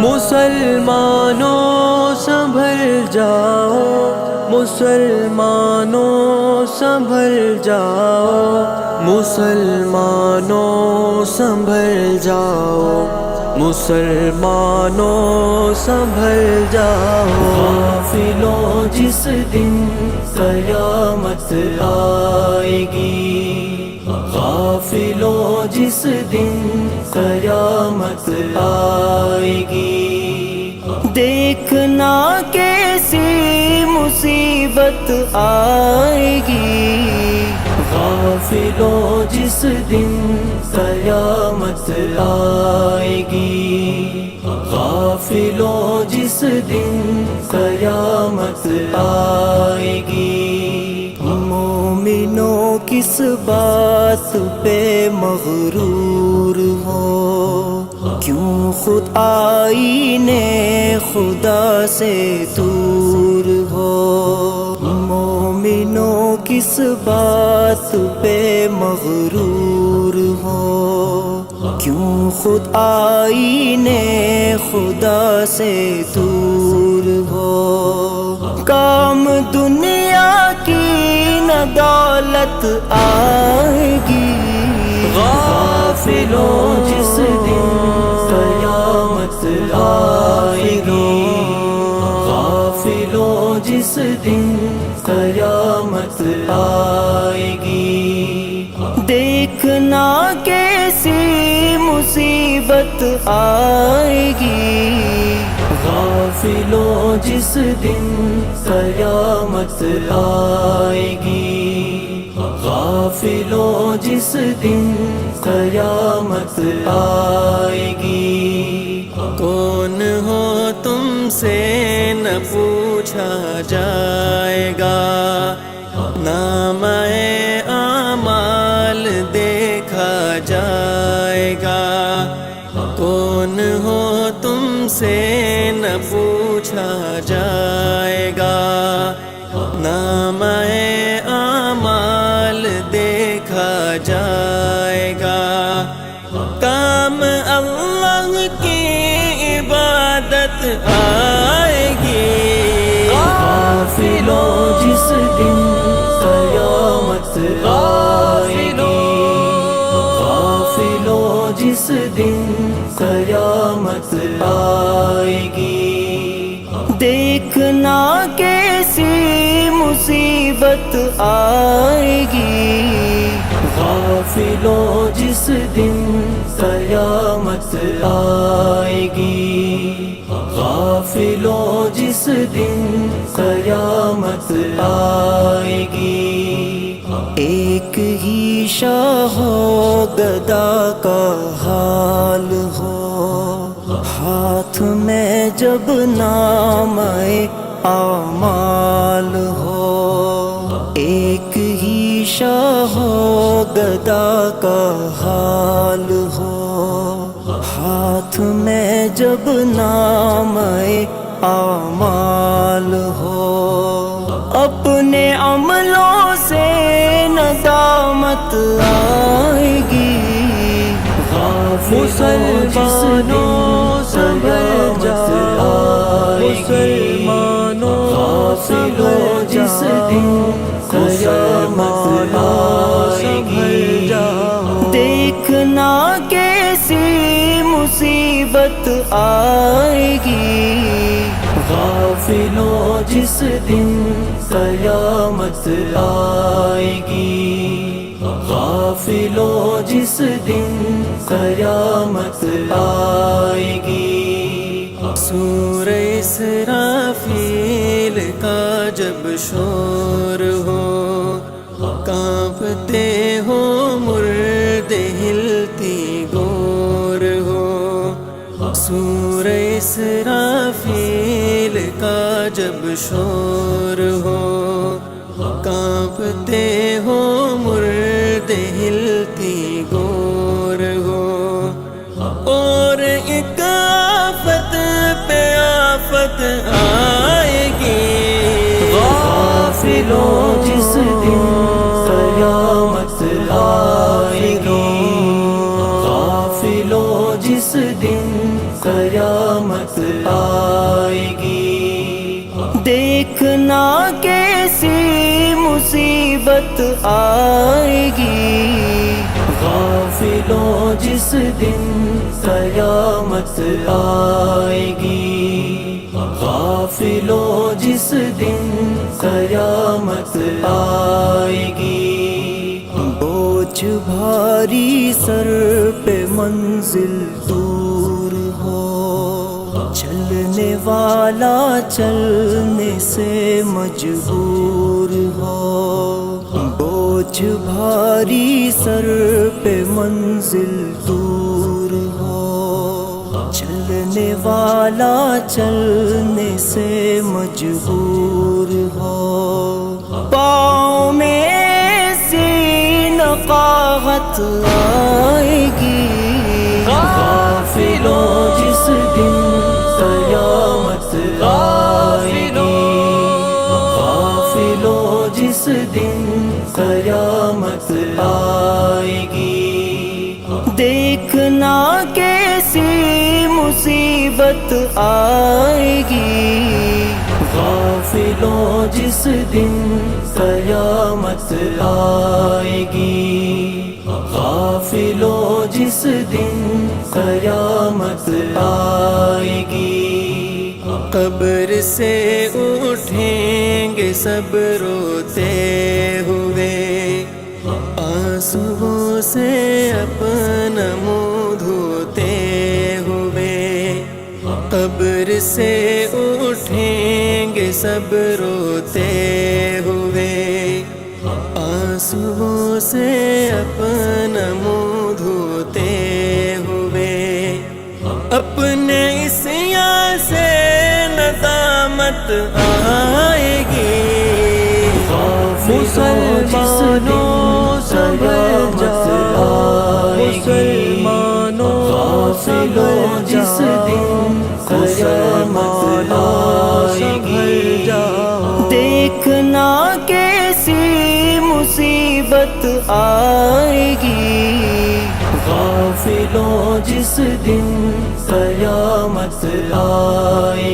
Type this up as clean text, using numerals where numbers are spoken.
مسلمانوں سنبھل جاؤ، مسلمانوں سنبھل جاؤ، مسلمانوں سنبھل جاؤ، مسلمانوں سنبھل جاؤ۔ غافلوں جس دن قیامت آئے گی، غافلوں جس دن قیامت آئے گی، دیکھنا کیسی مصیبت آئے گی۔ غافلوں جس دن قیامت آئے گی، غافلوں جس دن قیامت آئے گی۔ مومنوں کس بات پہ مغرور ہو، کیوں خود آئینے خدا سے دور ہو۔ مومنوں کس بات پہ مغرور ہو، کیوں خود آئینے خدا سے دور ہو۔ کام دنیا کی نہ دولت آئے گی، غافلوں جس دن قیامت آئے گی، غافلوں جس دن قیامت آئے گی، دیکھنا کیسی مصیبت آئے گی۔ غافلوں جس دن قیامت آئے گی، غافلوں جس دن قیامت آئے گی۔ کون ہو تم سے نہ پوچھا جائے گا، نامۂ اعمال دیکھا جائے گا۔ کون ہو تم سے نہ پوچھا جائے گا، نامۂ اعمال دیکھا جائے گا۔ کام اللہ کی عبادت آئے گی، غافلوں جس دن قیامت آئے گی، غافلوں جس دن قیامت آئے گی، دیکھنا کیسی مصیبت آئے گی۔ غافلوں جس دن قیامت آئے گی، غافلوں جس دن قیامت آئے گی۔ ایک ہی شاہ و گدا کا حال ہو، ہاتھ میں جب نامۂ اعمال ہو۔ ایک ہی شاہ و گدا کا حال ہو، ہاتھ میں جب نامۂ اعمال ہو۔ اپنے عملوں سے ندامت آئے گی، مسلمانوں سنبھل جاؤ، مسلمانوں سنبھل جس دن قیامت آئے گی، دیکھنا کیسی مصیبت آئے گی۔ غافلوں جس دن قیامت آئے گی، غافلوں جس دن قیامت آئے گی۔ سورہ اسرافیل کا جب شور ہو، کانپتے ہو مردے ہلتی گور ہو۔ سورہ اسرافیل کا جب شور ہو، کانپتے ہو مردے ہلتی گور ہو۔ اور ایک آفت پہ آفت آئے گی، غافلوں جس دن قیامت آئے گی، غافلوں جس دن قیامت آئے گی۔ دیکھنا کیسی مصیبت آئے گی، غافلوں جس دن قیامت آئے گی، غافلوں جس دن قیامت آئے گی۔ بوجھ بھاری سر پہ منزل دور ہو، چلنے والا چلنے سے مجبور ہو۔ بوجھ بھاری سر پہ منزل دور ہو، چلنے والا چلنے سے مجبور ہو۔ پاؤں میں ایسی نقاہت آئے گی، غافلوں جس دن قیامت آئے گی، غافلوں جس دن قیامت آئے گی۔ دیکھنا کیسی مصیبت آئے گی، غافلوں جس دن قیامت آئے گی، غافلوں جس دن قیامت آئے گی۔ قبر سے اٹھیں گے سب روتے ہوئے، آنسوؤں سے اپنا منہ دھوتے ہوئے۔ قبر سے اٹھیں گے سب روتے ہوئے، آنسوؤں سے اپنا منہ دھوتے ہوئے۔ اپنے عصیاں سے ندامت آئے گی، مسلمانوں سنبھل جاؤ، مسلمانوں سنبھل جس دن قیامت آئے گی۔ دیکھنا کیسی مصیبت آئے گی، غافلوں جس دن قیامت آئے